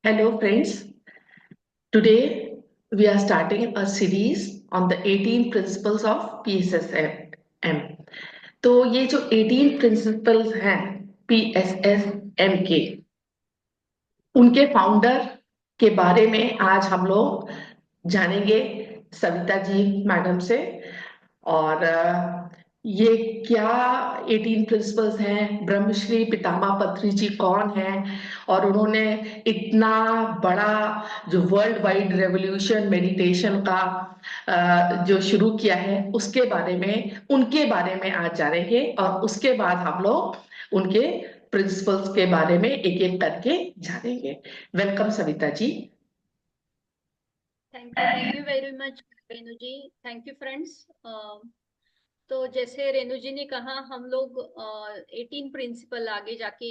Hello, friends. Today we are starting a series on the 18 principles of PSSM. तो ये जो 18 principles हैं PSSM के, उनके फाउंडर के बारे में आज हम लोग जानेंगे सविता जी मैडम से। और ये क्या 18 प्रिंसिपल्स हैं, ब्रह्मश्री पितामह पत्री जी कौन हैं, और उन्होंने इतना बड़ा जो वर्ल्ड वाइड रेवोल्यूशन मेडिटेशन का जो शुरू किया है उसके बारे में, उनके बारे में आज जानेंगे। और उसके बाद हम लोग उनके प्रिंसिपल्स के बारे में एक एक करके जानेंगे। Welcome Savita ji. Thank you very much Renu ji. Thank you friends. तो जैसे रेनू जी ने कहा, हम लोग 18 प्रिंसिपल आगे जाके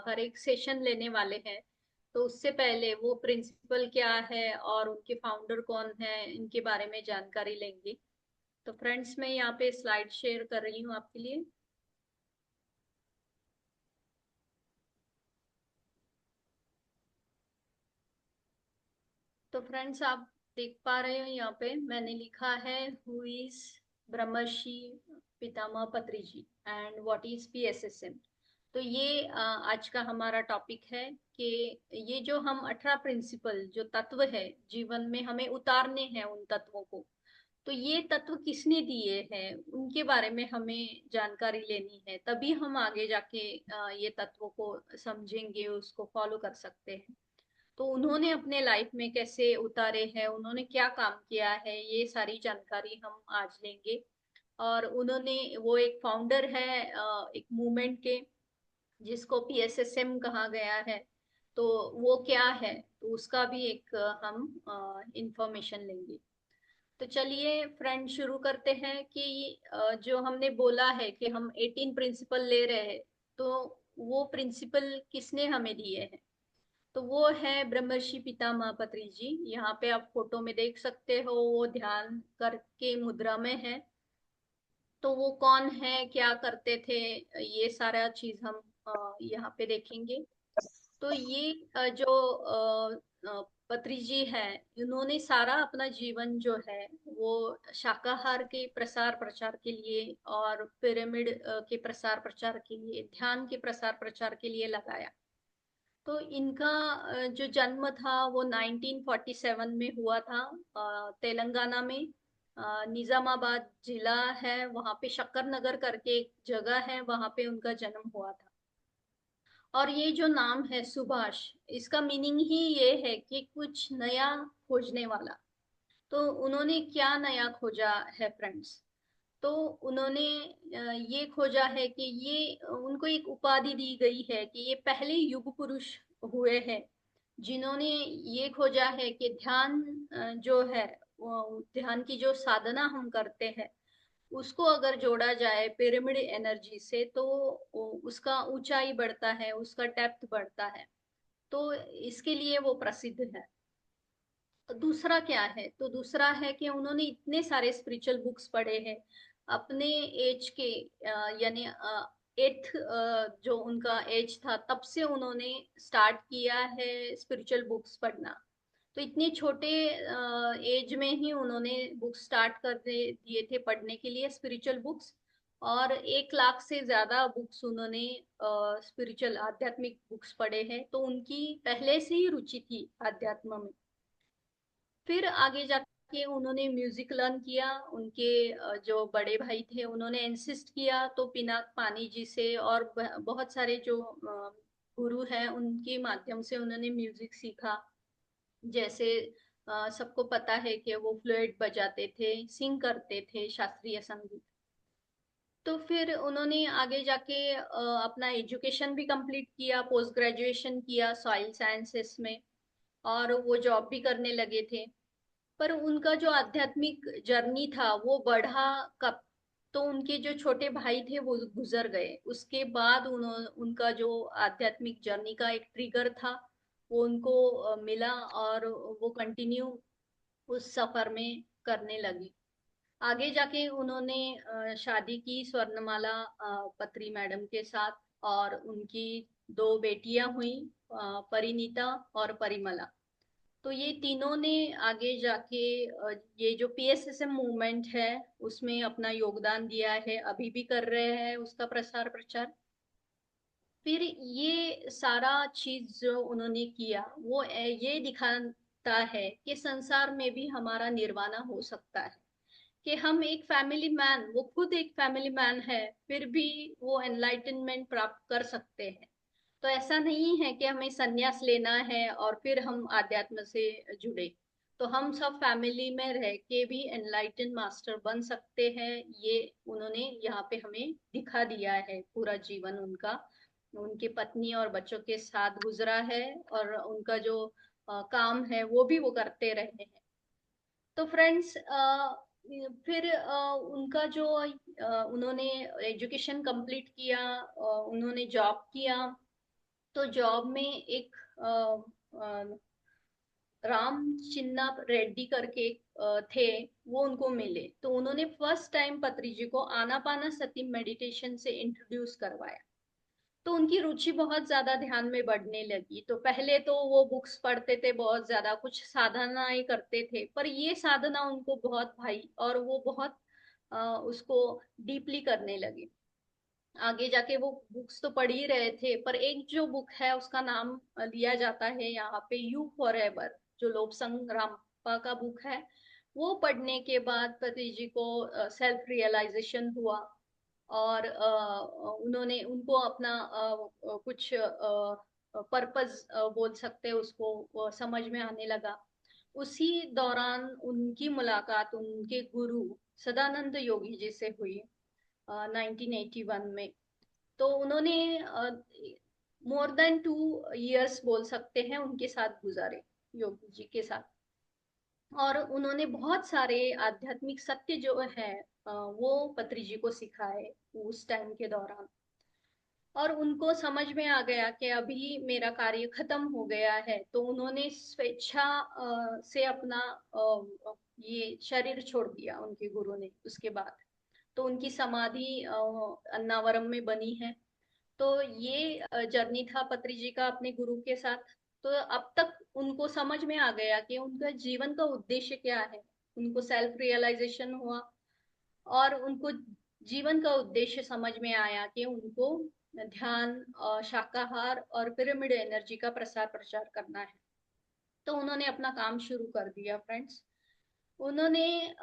हर एक सेशन लेने वाले हैं। तो उससे पहले वो प्रिंसिपल क्या है और उनके फाउंडर कौन है, इनके बारे में जानकारी लेंगे। तो फ्रेंड्स, मैं यहाँ पे स्लाइड शेयर कर रही हूँ आपके लिए। तो फ्रेंड्स, आप देख पा रहे हो यहाँ पे मैंने लिखा है हु इज ब्रह्मर्षि पितामह पत्री जी एंड व्हाट इज पीएसएसएम। तो ये आज का हमारा टॉपिक है कि ये जो हम 18 प्रिंसिपल जो तत्व है जीवन में हमें उतारने हैं, उन तत्वों को, तो ये तत्व किसने दिए हैं उनके बारे में हमें जानकारी लेनी है। तभी हम आगे जाके ये तत्वों को समझेंगे, उसको फॉलो कर सकते हैं। तो उन्होंने अपने लाइफ में कैसे उतारे हैं, उन्होंने क्या काम किया है, ये सारी जानकारी हम आज लेंगे। और उन्होंने, वो एक फाउंडर है एक मूवमेंट के, जिसको पीएसएसएम कहा गया है। तो वो क्या है, तो उसका भी एक हम इंफॉर्मेशन लेंगे। तो चलिए फ्रेंड, शुरू करते हैं कि जो हमने बोला है कि हम 18 प्रिंसिपल ले रहे हैं, तो वो प्रिंसिपल किसने हमें दिए हैं। तो वो है ब्रह्मर्षि पितामह पत्री जी। यहाँ पे आप फोटो में देख सकते हो, वो ध्यान करके मुद्रा में है। तो वो कौन है, क्या करते थे, ये सारा चीज हम यहाँ पे देखेंगे। तो ये जो पत्री जी है, इन्होंने सारा अपना जीवन जो है वो शाकाहार के प्रसार प्रचार के लिए और पिरामिड के प्रसार प्रचार के लिए, ध्यान के प्रसार प्रचार के लिए लगाया। तो इनका जो जन्म था वो 1947 में हुआ था, तेलंगाना में। निजामाबाद जिला है, वहां पे शक्कर नगर करके एक जगह है, वहां पे उनका जन्म हुआ था। और ये जो नाम है सुभाष, इसका मीनिंग ही ये है कि कुछ नया खोजने वाला। तो उन्होंने क्या नया खोजा है फ्रेंड्स। तो उन्होंने ये खोजा है कि ये, उनको एक उपाधि दी गई है कि ये पहले युग पुरुष हुए हैं जिन्होंने ये खोजा है कि ध्यान जो है, वो ध्यान की जो साधना हम करते हैं, उसको अगर जोड़ा जाए पिरामिड एनर्जी से, तो उसका ऊंचाई बढ़ता है, उसका डेप्थ बढ़ता है। तो इसके लिए वो प्रसिद्ध है। दूसरा क्या है, तो दूसरा है कि उन्होंने इतने सारे स्पिरिचुअल बुक्स पढ़े हैं अपने एज के, यानी एट्थ जो उनका एज था तब से उन्होंने स्टार्ट किया है स्पिरिचुअल बुक्स पढ़ना। तो इतने छोटे एज में ही उन्होंने बुक्स स्टार्ट कर दिए थे पढ़ने के लिए, स्पिरिचुअल बुक्स। और 1 लाख से ज्यादा बुक्स उन्होंने स्पिरिचुअल आध्यात्मिक बुक्स पढ़े हैं। तो उनकी पहले से ही रुचि थी आध्यात्म में। फिर आगे जाके उन्होंने म्यूजिक लर्न किया। उनके जो बड़े भाई थे उन्होंने इंसिस्ट किया, तो पिनाक पानी जी से और बहुत सारे जो गुरु हैं उनके माध्यम से उन्होंने म्यूजिक सीखा। जैसे सबको पता है कि वो फ्लूट बजाते थे, सिंग करते थे शास्त्रीय संगीत। तो फिर उन्होंने आगे जाके अपना एजुकेशन भी कंप्लीट किया, पोस्ट ग्रेजुएशन किया सॉइल साइंसेस में, और वो जॉब भी करने लगे थे। पर उनका जो आध्यात्मिक जर्नी था वो बढ़ा कब, तो उनके जो छोटे भाई थे वो गुजर गए। उसके बाद उनका जो आध्यात्मिक जर्नी का एक ट्रिगर था वो उनको मिला, और वो कंटिन्यू उस सफर में करने लगी। आगे जाके उन्होंने शादी की स्वर्णमाला पत्री मैडम के साथ, और उनकी 2 बेटियां हुई। परिनीता और परिमला। तो ये तीनों ने आगे जाके ये जो पीएसएसएम मूवमेंट है उसमें अपना योगदान दिया है, अभी भी कर रहे हैं उसका प्रसार प्रचार। फिर ये सारा चीज जो उन्होंने किया वो ये दिखाता है कि संसार में भी हमारा निर्वाणा हो सकता है, कि हम एक फैमिली मैन, वो खुद एक फैमिली मैन है, फिर भी वो एनलाइटनमेंट प्राप्त कर सकते हैं। तो ऐसा नहीं है कि हमें संन्यास लेना है और फिर हम आध्यात्म से जुड़े। तो हम सब फैमिली में रह के भी एनलाइटन मास्टर बन सकते हैं। ये उन्होंने यहाँ पे हमें दिखा दिया है। पूरा जीवन उनका उनके पत्नी और बच्चों के साथ गुजरा है, और उनका जो काम है वो भी वो करते रहे हैं। तो फ्रेंड्स, फिर उनका जो उन्होंने एजुकेशन कंप्लीट किया, उन्होंने जॉब किया। तो जॉब में एक राम चिन्ना रेड्डी करके थे, वो उनको मिले। तो उन्होंने फर्स्ट टाइम पत्री जी को आनापाना सती मेडिटेशन से इंट्रोड्यूस करवाया। तो उनकी रुचि बहुत ज्यादा ध्यान में बढ़ने लगी। तो पहले तो वो बुक्स पढ़ते थे, बहुत ज्यादा कुछ साधनाएं करते थे, पर ये साधना उनको बहुत भाई और वो बहुत उसको डीपली करने लगे। आगे जाके वो बुक्स तो पढ़ ही रहे थे, पर एक जो बुक है उसका नाम लिया जाता है यहाँ पे, यू फॉर एवर, जो लोबसंग रामपा का बुक है। वो पढ़ने के बाद पति जी को सेल्फ रियलाइजेशन हुआ, और उन्होंने उनको अपना कुछ पर्पस बोल सकते हैं उसको, समझ में आने लगा। उसी दौरान उनकी मुलाकात उनके गुरु सदानंद योगी जी से हुई 1981 में। तो उन्होंने मोर देन 2 इयर्स बोल सकते हैं उनके साथ गुजारे, योगी जी के साथ। और उन्होंने बहुत सारे आध्यात्मिक सत्य जो है वो पत्री जी को सिखाए उस टाइम के दौरान। और उनको समझ में आ गया कि अभी मेरा कार्य खत्म हो गया है। तो उन्होंने स्वेच्छा से अपना ये शरीर छोड़ दिया उनके गुरु ने उसके बाद। तो उनकी समाधि अन्नावरम में बनी है। तो ये जर्नी था पत्री जी का अपने गुरु के साथ। तो अब तक उनको समझ में आ गया कि उनका जीवन का उद्देश्य क्या है। उनको सेल्फ रियलाइजेशन हुआ, और उनको जीवन का उद्देश्य समझ में आया कि उनको ध्यान, शाकाहार और पिरामिड एनर्जी का प्रसार प्रचार करना है। तो उन्होंने अपना काम शुरू कर दिया फ्रेंड्स। उन्होंने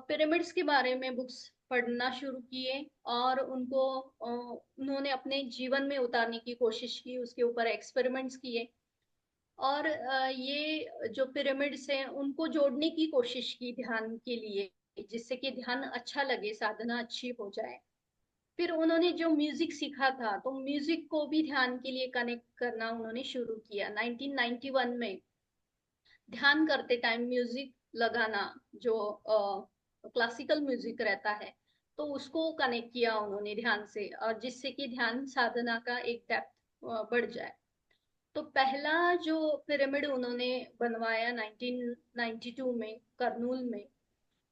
पिरामिड्स के बारे में बुक्स पढ़ना शुरू किए, और उन्होंने अपने जीवन में उतारने की कोशिश की, उसके ऊपर एक्सपेरिमेंट्स किए। और ये जो पिरामिड्स हैं उनको जोड़ने की कोशिश की ध्यान के लिए, जिससे कि ध्यान अच्छा लगे, साधना अच्छी हो जाए। फिर उन्होंने जो म्यूजिक सीखा था, तो म्यूजिक को भी ध्यान के लिए कनेक्ट करना उन्होंने शुरू किया 1991 में। ध्यान करते टाइम म्यूजिक लगाना, जो क्लासिकल म्यूजिक रहता है, तो उसको कनेक्ट किया उन्होंने ध्यान से, और जिससे कि ध्यान साधना का एक डेप्थ बढ़ जाए। तो पहला जो पिरामिड उन्होंने बनवाया 1992 में करनूल में,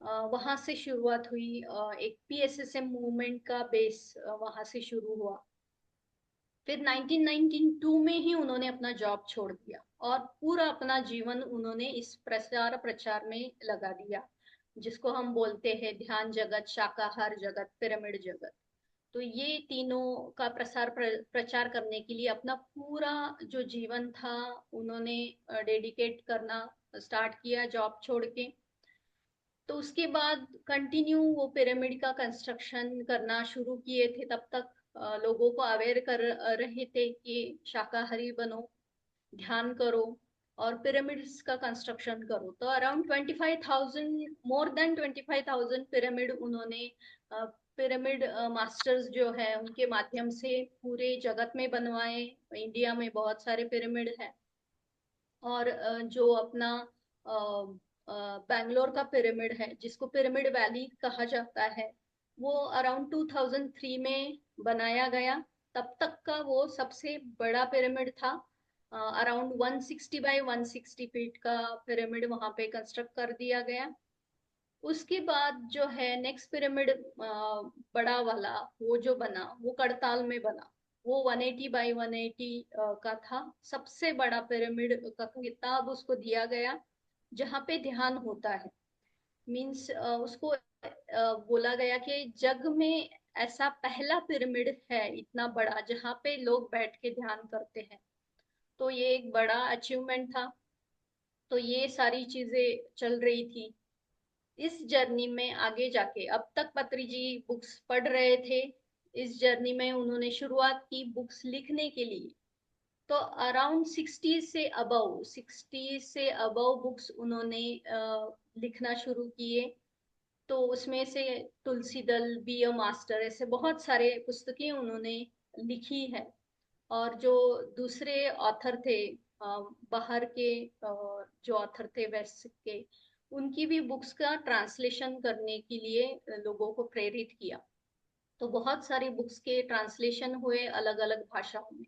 वहां से शुरुआत हुई। एक पीएसएसएम मूवमेंट का बेस वहां से शुरू हुआ। फिर 1992 में ही उन्होंने अपना जॉब छोड़ दिया, और पूरा अपना जीवन उन्होंने इस प्रसार प्रचार में लगा दिया, जिसको हम बोलते हैं ध्यान जगत, शाकाहार जगत, पिरामिड जगत। तो ये तीनों का प्रचार करने के लिए अपना पूरा जो जीवन था उन्होंने डेडिकेट करना स्टार्ट किया, जॉब छोड़ के। तो उसके बाद कंटिन्यू वो पिरामिड का कंस्ट्रक्शन करना शुरू किए थे। तब तक लोगों को अवेयर कर रहे थे कि शाकाहारी बनो, ध्यान करो, और पिरामिड्स का कंस्ट्रक्शन करो। तो अराउंड 25,000, मोर देन 25,000 पिरामिड उन्होंने, पिरामिड मास्टर्स जो है उनके माध्यम से पूरे जगत में बनवाए। इंडिया में बहुत सारे पिरामिड है। और जो अपना बैंगलोर का पिरामिड है, जिसको पिरामिड वैली कहा जाता है, वो अराउंड 2003 में बनाया गया। तब तक का वो सबसे बड़ा पिरामिड था। अराउंड 160 बाय 160 फीट का पिरामिड वहां पे कंस्ट्रक्ट कर दिया गया। उसके बाद जो है नेक्स्ट पिरामिड बड़ा वाला वो जो बना, वो करताल में बना। वो 180 बाई 180 का था। सबसे बड़ा पिरामिड का खिताब उसको दिया गया, जहाँ पे ध्यान होता है। मीन्स उसको बोला गया कि जग में ऐसा पहला पिरामिड है इतना बड़ा जहाँ पे लोग बैठ के ध्यान करते हैं। तो ये एक बड़ा अचीवमेंट था। तो ये सारी चीजें चल रही थी इस जर्नी में। आगे जाके अब तक पत्री जी बुक्स पढ़ रहे थे। इस जर्नी में उन्होंने शुरुआत की बुक्स लिखने के लिए। तो अराउंड 60 से अबव बुक्स उन्होंने लिखना शुरू किए। तो उसमें से तुलसी दल, बी अ मास्टर, ऐसे बहुत सारे पुस्तकें उन्होंने लिखी है। और जो दूसरे ऑथर थे, बाहर के जो ऑथर थे वेस्ट के, उनकी भी बुक्स का ट्रांसलेशन करने के लिए लोगों को प्रेरित किया। तो बहुत सारी बुक्स के ट्रांसलेशन हुए अलग अलग भाषाओं में।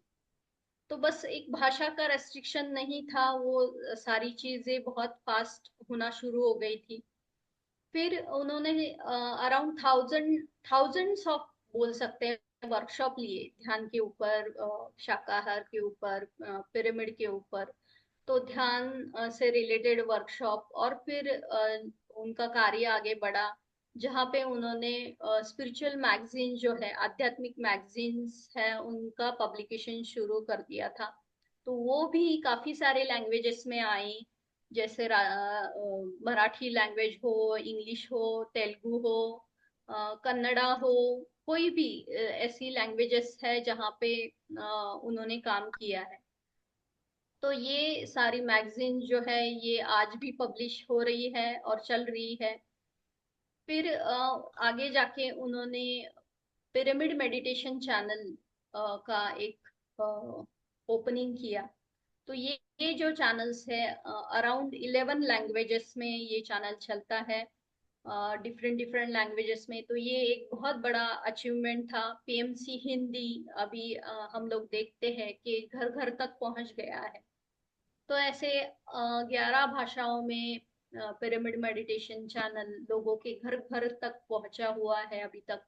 तो बस एक भाषा का रेस्ट्रिक्शन नहीं था, वो सारी चीजें बहुत फास्ट होना शुरू हो गई थी। फिर उन्होंने अराउंड थाउजेंड्स ऑफ, बोल सकते हैं, वर्कशॉप लिए ध्यान के ऊपर, शाकाहार के ऊपर, पिरामिड के ऊपर। तो ध्यान से रिलेटेड वर्कशॉप, और फिर उनका कार्य आगे बढ़ा, जहाँ पे उन्होंने स्पिरिचुअल मैगजीन जो है, आध्यात्मिक मैगजीन्स है, उनका पब्लिकेशन शुरू कर दिया था। तो वो भी काफी सारे लैंग्वेजेस में आई, जैसे मराठी लैंग्वेज हो, इंग्लिश हो, तेलुगु हो, कन्नड़ा हो, कोई भी ऐसी लैंग्वेजेस है जहाँ पे उन्होंने काम किया है। तो ये सारी मैगजीन जो है ये आज भी पब्लिश हो रही है और चल रही है। फिर आगे जाके उन्होंने पिरामिड मेडिटेशन चैनल का एक ओपनिंग किया। तो ये जो चैनल्स है, अराउंड 11 लैंग्वेजेस में ये चैनल चलता है, डिफरेंट डिफरेंट लैंग्वेजेस में। तो ये एक बहुत बड़ा अचीवमेंट था। पीएमसी हिंदी अभी हम लोग देखते हैं कि घर घर तक पहुंच गया है। तो ऐसे 11 भाषाओं में पिरामिड मेडिटेशन चैनल लोगों के घर घर तक पहुंचा हुआ है अभी तक।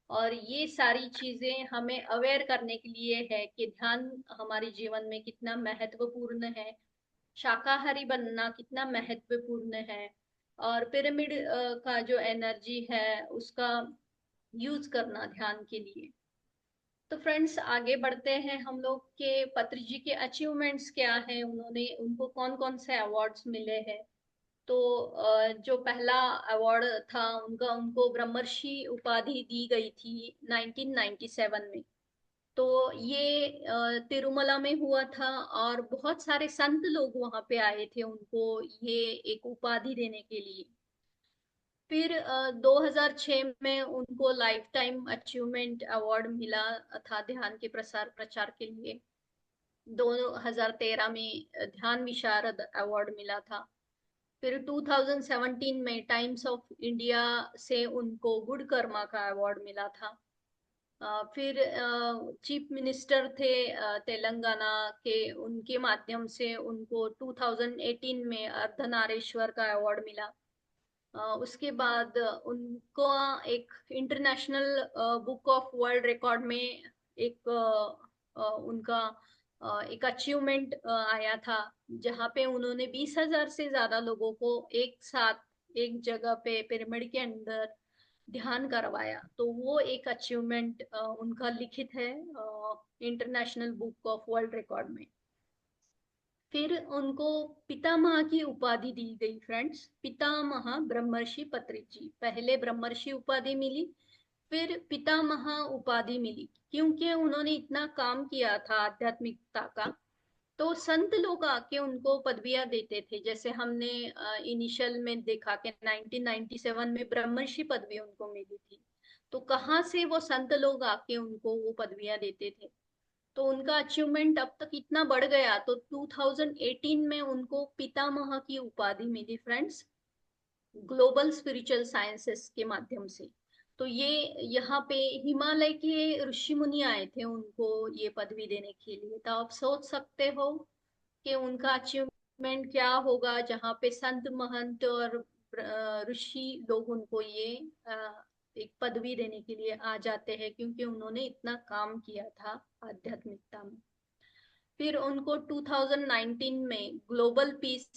और ये सारी चीजें हमें अवेयर करने के लिए है कि ध्यान हमारे जीवन में कितना महत्वपूर्ण है, शाकाहारी बनना कितना महत्वपूर्ण है, और पिरामिड का जो एनर्जी है उसका यूज करना ध्यान के लिए। तो फ्रेंड्स, आगे बढ़ते हैं हम लोग के पत्री जी के अचीवमेंट्स क्या है, उन्होंने उनको कौन कौन से अवार्ड्स मिले हैं। तो जो पहला अवार्ड था उनका, उनको ब्रह्मर्षि उपाधि दी गई थी 1997 में। तो ये तिरुमला में हुआ था, और बहुत सारे संत लोग वहां पे आए थे उनको ये एक उपाधि देने के लिए। फिर 2006 में उनको लाइफ टाइम अचीवमेंट अवार्ड मिला था ध्यान के प्रसार प्रचार के लिए। 2013 में ध्यान विशारद अवार्ड मिला था। फिर 2017 में टाइम्स ऑफ इंडिया से उनको गुड कर्मा का अवार्ड मिला था। फिर चीफ मिनिस्टर थे तेलंगाना के, उनके माध्यम से उनको 2018 में अर्धनारेश्वर का अवार्ड मिला। उसके बाद उनको एक international book of world record में एक उनका एक अचीवमेंट आया था, जहाँ पे उन्होंने 20,000 से ज्यादा लोगों को एक साथ एक जगह पे पिरामिड के अंदर ध्यान करवाया। तो वो एक अचीवमेंट उनका लिखित है international book of world record में। फिर उनको पितामह की उपाधि दी गई फ्रेंड्स। पितामह ब्रह्मर्षि पत्रित जी, पहले ब्रह्मर्षि उपाधि मिली, फिर पितामह उपाधि मिली, क्योंकि उन्होंने इतना काम किया था आध्यात्मिकता का। तो संत लोग आके उनको पदवियां देते थे, जैसे हमने इनिशियल में देखा कि 1997 में ब्रह्मर्षि पदवी उनको मिली थी। तो कहाँ से वो संत लोग आके उनको वो पदवियां देते थे। तो उनका अचीवमेंट अब तक इतना बढ़ गया, तो 2018 में उनको पितामह की उपाधि मिली फ्रेंड्स, ग्लोबल स्पिरिचुअल साइंसेस के माध्यम से। तो ये यहाँ पे हिमालय के ऋषि मुनि आए थे उनको ये पदवी देने के लिए। तो आप सोच सकते हो कि उनका अचीवमेंट क्या होगा, जहाँ पे संत महंत और ऋषि लोग उनको ये एक पदवी देने के लिए आ जाते हैं, क्योंकि उन्होंने इतना काम किया था आध्यात्मिकता में। फिर उनको 2019 में ग्लोबल पीस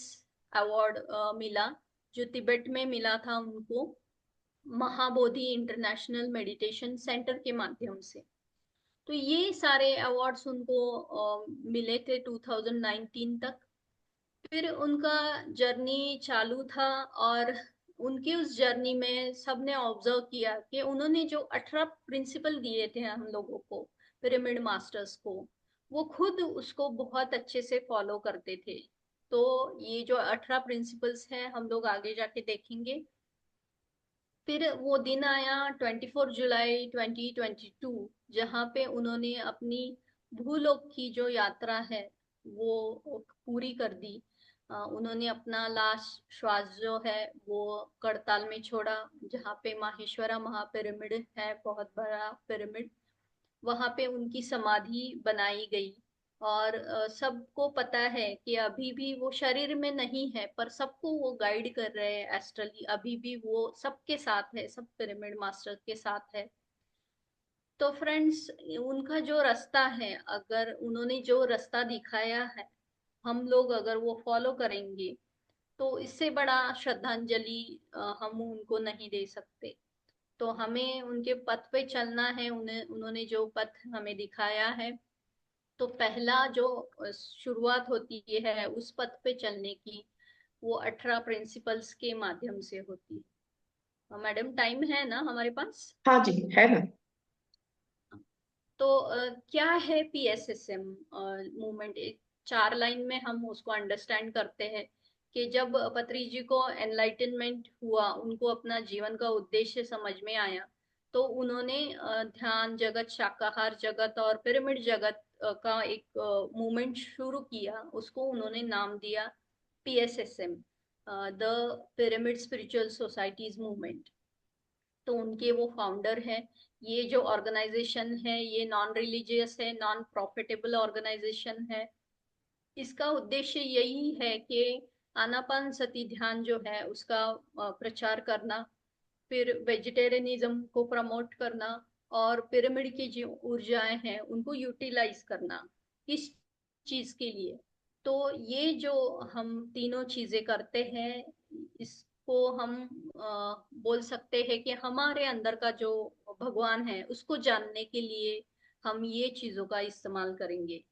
अवार्ड मिला, जो तिब्बत में मिला था उनको, महाबोधि इंटरनेशनल मेडिटेशन सेंटर के माध्यम से। तो ये सारे अवार्ड्स उनको मिले थे 2019 तक। फिर उनका जर्नी चालू था, और उनकी उस जर्नी में सबने ऑब्जर्व किया कि उन्होंने जो 18 प्रिंसिपल दिए थे हम लोगों को, पिरामिड मास्टर्स को, वो खुद उसको बहुत अच्छे से फॉलो करते थे। तो ये जो 18 प्रिंसिपल्स हैं हम लोग आगे जाके देखेंगे। फिर वो दिन आया 24 जुलाई 2022, जहाँ पे उन्होंने अपनी भूलोक की जो यात्रा है वो पूरी कर दी। उन्होंने अपना लास्ट श्वास जो है वो करताल में छोड़ा, जहाँ पे माहेश्वरा महापिरामिड है, बहुत बड़ा पिरामिड, वहां पे उनकी समाधि बनाई गई। और सबको पता है कि अभी भी वो शरीर में नहीं है, पर सबको वो गाइड कर रहे हैं एस्ट्रली, अभी भी वो सबके साथ है, सब पिरामिड मास्टर के साथ है। तो फ्रेंड्स, उनका जो रास्ता है, अगर उन्होंने जो रास्ता दिखाया है, हम लोग अगर वो फॉलो करेंगे, तो इससे बड़ा श्रद्धांजलि हम उनको नहीं दे सकते। तो हमें उनके पथ पे चलना है, उन्हें उन्होंने जो पथ हमें दिखाया है। तो पहला जो शुरुआत होती है उस पथ पे चलने की, वो 18 प्रिंसिपल्स के माध्यम से होती है। मैडम, टाइम है ना हमारे पास? हाँ जी, है ना। तो क्या है पीएसएसएम मूवमेंट? एक 4 लाइन में हम उसको अंडरस्टैंड करते हैं कि जब पत्री जी को एनलाइटनमेंट हुआ, उनको अपना जीवन का उद्देश्य समझ में आया, तो उन्होंने ध्यान जगत, शाकाहार जगत और पिरामिड जगत का एक मूवमेंट शुरू किया। उसको उन्होंने नाम दिया PSSM, the pyramid spiritual societies movement. तो उनके वो फाउंडर हैं। ये जो ऑर्गेनाइजेशन है ये नॉन रिलीजियस है, नॉन प्रॉफिटेबल ऑर्गेनाइजेशन है। इसका उद्देश्य यही है कि आनापान सती ध्यान जो है उसका प्रचार करना, फिर वेजिटेरियनिज्म को प्रमोट करना, और पिरामिड की जो ऊर्जाएं हैं उनको यूटिलाइज करना। इस चीज के लिए, तो ये जो हम तीनों चीजें करते हैं, इसको हम बोल सकते हैं कि हमारे अंदर का जो भगवान है उसको जानने के लिए हम ये चीजों का इस्तेमाल करेंगे।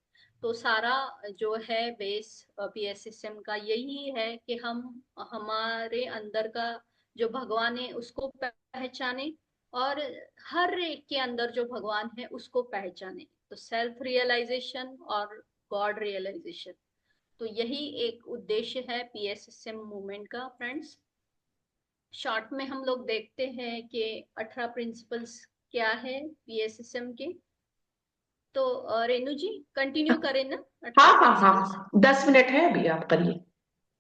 तो सारा जो है बेस पीएसएसएम का यही है कि हम हमारे अंदर का जो भगवान है उसको पहचाने, और हर एक के अंदर जो भगवान है उसको पहचाने। तो सेल्फ रियलाइजेशन और गॉड रियलाइजेशन, तो यही एक उद्देश्य है पीएसएसएम मूवमेंट का। फ्रेंड्स, शॉर्ट में हम लोग देखते हैं कि 18 प्रिंसिपल्स क्या है पीएसएसएम के। तो रेनू जी, कंटिन्यू करें ना हाँ 18 हाँ प्रिंसिपल्स? हाँ, 10 मिनट है, अभी आप करिए।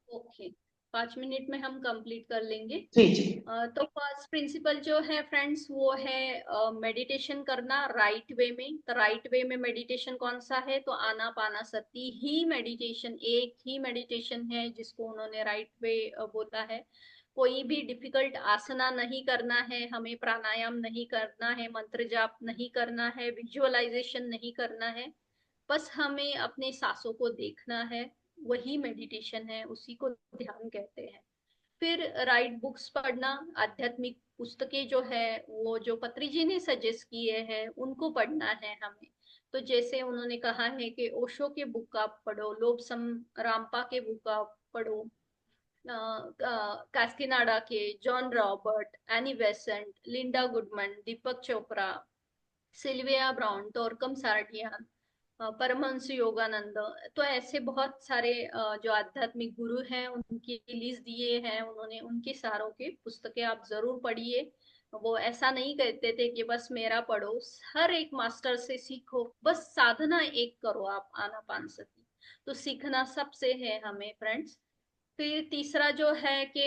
ओके, 5 मिनट में हम कंप्लीट कर लेंगे। जी जी। तो फर्स्ट प्रिंसिपल जो है फ्रेंड्स, वो है मेडिटेशन करना राइट वे में। तो राइट वे में मेडिटेशन कौन सा है? तो आनापानासती ही मेडिटेशन, एक ही मेडिटेशन है जिसको उन्होंने राइट वे बोला है। कोई भी डिफिकल्ट आसना नहीं करना है, हमें प्राणायाम नहीं करना है, मंत्र जाप नहीं करना है, विजुअलाइजेशन नहीं करना है, बस हमें अपने सांसों को देखना है। वही मेडिटेशन है, उसी को ध्यान कहते हैं। फिर राइट बुक्स पढ़ना, आध्यात्मिक पुस्तकें जो है वो जो पत्री जी ने सजेस्ट किए हैं उनको पढ़ना है हमें। तो जैसे उन्होंने कहा है कि ओशो के बुक आप पढ़ो, लोबसम रामपा के बुक आप पढ़ो, कास्कीनाडा के, John Robert, Annie Besant, Linda Goodman, Deepak Chopra, Sylvia Browne, Torkom Saraydarian, Paramahansa Yogananda. तो ऐसे बहुत सारे जो आध्यात्मिक गुरु हैं उनकी लिस्ट दिए हैं उन्होंने, उनके सारों के पुस्तकें आप जरूर पढ़िए। वो ऐसा नहीं कहते थे कि बस मेरा पढ़ो, हर एक मास्टर से सीखो, बस साधना एक करो आप आनापान सती। तो सीखना सबसे है हमें फ्रेंड्स। फिर तीसरा जो है कि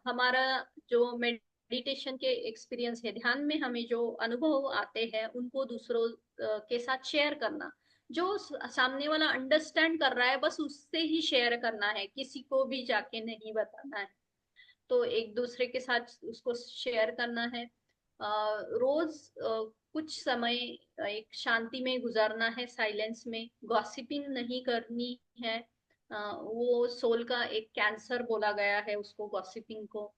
हमारा जो मेडिटेशन के एक्सपीरियंस है, ध्यान में हमें जो अनुभव आते हैं उनको दूसरों के साथ शेयर करना। जो सामने वाला अंडरस्टैंड कर रहा है बस उससे ही शेयर करना है, किसी को भी जाके नहीं बताना है। तो एक दूसरे के साथ उसको शेयर करना है। रोज कुछ समय एक शांति में गुजारना है, साइलेंस में। गॉसिपिंग नहीं करनी है। वो सोल का एक कैंसर बोला गया है उसको, गॉसिपिंग को।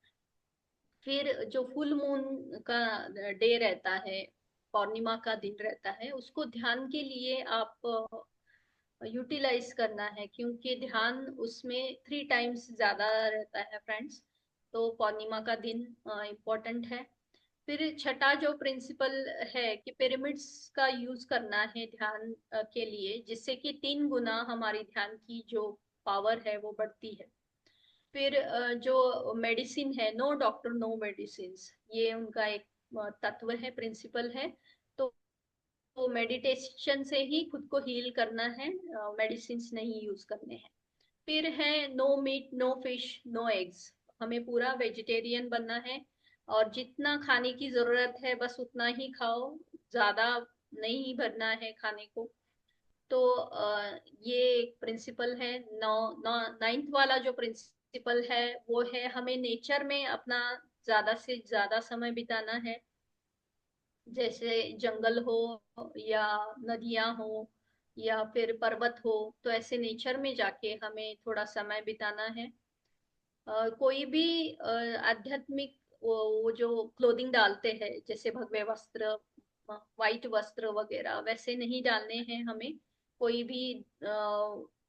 फिर जो फुल मून का डे रहता है, पूर्णिमा का दिन रहता है, उसको ध्यान के लिए आप यूटिलाइज करना है, क्योंकि ध्यान उसमें 3 टाइम्स ज्यादा रहता है फ्रेंड्स। तो पूर्णिमा का दिन इम्पोर्टेंट है। फिर छठा जो प्रिंसिपल है कि पिरामिड्स का यूज करना है ध्यान के लिए, जिससे कि 3 गुना हमारी ध्यान की जो पावर है वो बढ़ती है। फिर जो मेडिसिन है, नो डॉक्टर नो मेडिसिन, ये उनका एक तत्व है, प्रिंसिपल है। तो मेडिटेशन से ही खुद को हील करना है, मेडिसिन नहीं यूज करने हैं। फिर है no meat no fish no eggs, हमें पूरा वेजिटेरियन बनना है। और जितना खाने की जरूरत है बस उतना ही खाओ, ज्यादा नहीं भरना है खाने को। तो ये एक प्रिंसिपल है। नौ नौ 9th वाला जो प्रिंसिपल है वो है हमें नेचर में अपना ज्यादा से ज्यादा समय बिताना है। जैसे जंगल हो या नदियां हो या फिर पर्वत हो, तो ऐसे नेचर में जाके हमें थोड़ा समय बिताना है। कोई भी आध्यात्मिक वो जो क्लोथिंग डालते हैं, जैसे भगवे वस्त्र, वाइट वस्त्र वगैरह, वैसे नहीं डालने हैं हमें। कोई भी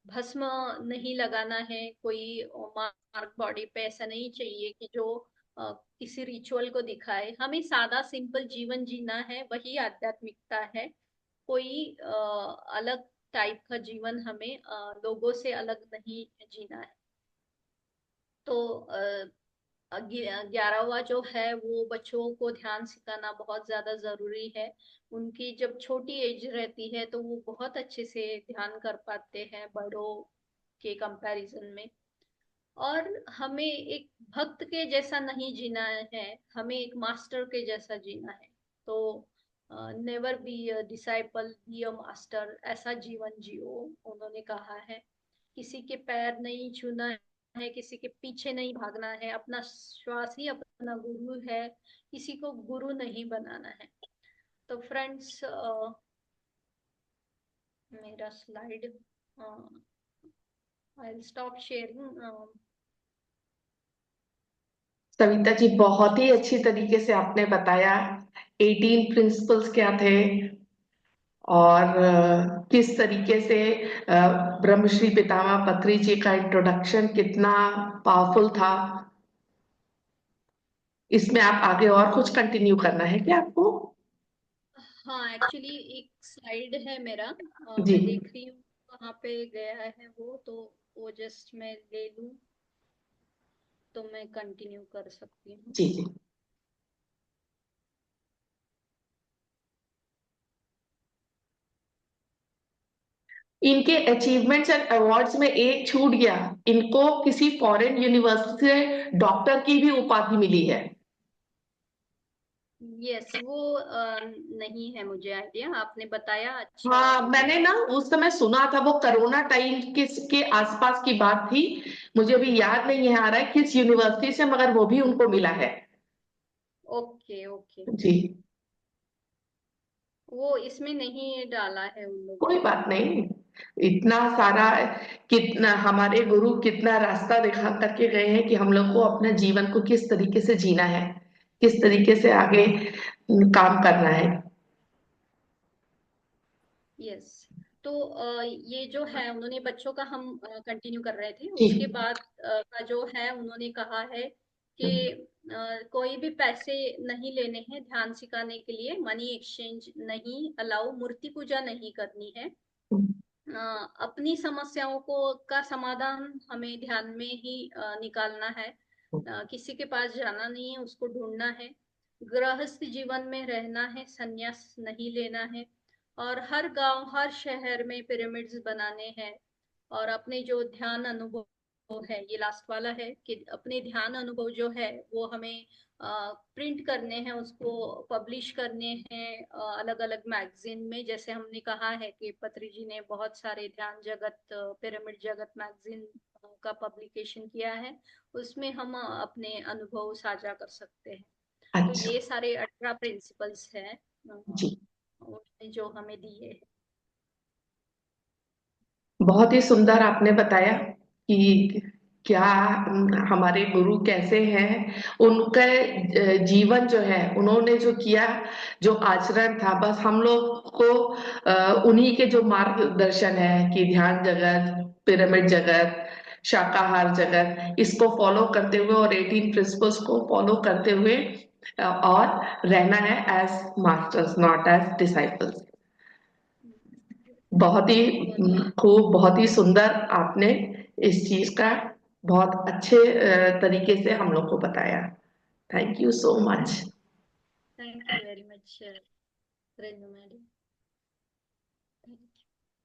भस्म नहीं लगाना है, कोई मार्क बॉडी पे ऐसा नहीं चाहिए कि जो किसी रिचुअल को दिखाए। हमें सादा सिंपल जीवन जीना है, वही आध्यात्मिकता है। कोई अलग टाइप का जीवन हमें लोगों से अलग नहीं जीना है। तो 11वां जो है वो बच्चों को ध्यान सिखाना बहुत ज्यादा जरूरी है। उनकी जब छोटी एज रहती है तो वो बहुत अच्छे से ध्यान कर पाते हैं बड़ों के कंपैरिजन में। और हमें एक भक्त के जैसा नहीं जीना है, हमें एक मास्टर के जैसा जीना है। तो never be a disciple, be a master, ऐसा जीवन जियो, उन्होंने कहा है। किसी के पैर नहीं छूना है, किसी के पीछे नहीं भागना है, अपना श्वास ही अपना गुरु है, किसी को गुरु नहीं बनाना है। तो फ्रेंड्स, मेरा slide, I will stop sharing. Savita ji, बहुत ही अच्छी तरीके से आपने बताया 18 प्रिंसिपल्स क्या थे, और किस तरीके से ब्रह्मश्री पितामह पत्री जी का इंट्रोडक्शन कितना पावरफुल था। इसमें आप आगे और कुछ कंटिन्यू करना है क्या आपको? हाँ, एक्चुअली एक स्लाइड है मेरा, जी मैं देख रही हूँ कहाँ पे गया है वो, तो वो जस्ट मैं ले लूँ तो मैं कंटिन्यू कर सकती हूँ। जी जी। इनके अचीवमेंट्स एंड अवार्ड्स में एक छूट गया, इनको किसी फॉरेन यूनिवर्सिटी से डॉक्टर की भी उपाधि मिली है। यस, वो नहीं है मुझे आइडिया, आपने बताया, अच्छा हाँ, मुझे मैंने ना पता। उस समय सुना था, वो कोरोना टाइम के आसपास की बात थी। मुझे अभी याद नहीं है आ रहा है किस यूनिवर्सिटी से, मगर वो भी उनको मिला है। ओके ओके, जी। वो इसमें नहीं डाला है उन लोगों कोई ने। बात नहीं। इतना सारा, कितना हमारे गुरु कितना रास्ता दिखा करके गए हैं कि हम लोग को अपने जीवन को किस तरीके से जीना है, किस तरीके से आगे काम करना है। यस। तो ये जो है उन्होंने बच्चों का, हम कंटिन्यू कर रहे थे, जी। उसके बाद का जो है उन्होंने कहा है कि कोई भी पैसे नहीं लेने हैं ध्यान सिखाने के लिए, मनी एक्सचेंज नहीं अलाउ, मूर्ति पूजा नहीं करनी है। अपनी समस्याओं को का समाधान हमें ध्यान में ही निकालना है। किसी के पास जाना नहीं है, उसको ढूंढना है। गृहस्थ जीवन में रहना है, संन्यास नहीं लेना है। और हर गांव हर शहर में पिरामिड्स बनाने हैं। और अपने जो ध्यान अनुभव है, ये लास्ट वाला है कि अपने ध्यान अनुभव जो है वो हमें प्रिंट करने हैं, उसको पब्लिश करने हैं अलग अलग मैगजीन में। जैसे हमने कहा है कि पत्री जी ने बहुत सारे ध्यान जगत, पिरामिड जगत मैगजीन का पब्लिकेशन किया है, उसमें हम अपने अनुभव साझा कर सकते हैं। तो अच्छा ये सारे 18 प्रिंसिपल्स हैं जी। उसने जो हमें दिए हैं। बहुत ही सुंदर आपने बताया कि क्या हमारे गुरु कैसे हैं, उनका जीवन जो है, उन्होंने जो किया, जो आचरण था, बस हम लोग को उन्हीं के जो मार्गदर्शन है कि ध्यान जगत, पिरामिड जगत, शाकाहार जगत, इसको फॉलो करते हुए और 18 प्रिंसिपल्स को फॉलो करते हुए और रहना है as masters, not as disciples. बहुत ही बहुत खूब, बहुत ही सुंदर आपने इस चीज का बहुत अच्छे तरीके से हम लोग को बताया। Thank you so much. Thank you very much Renu madam.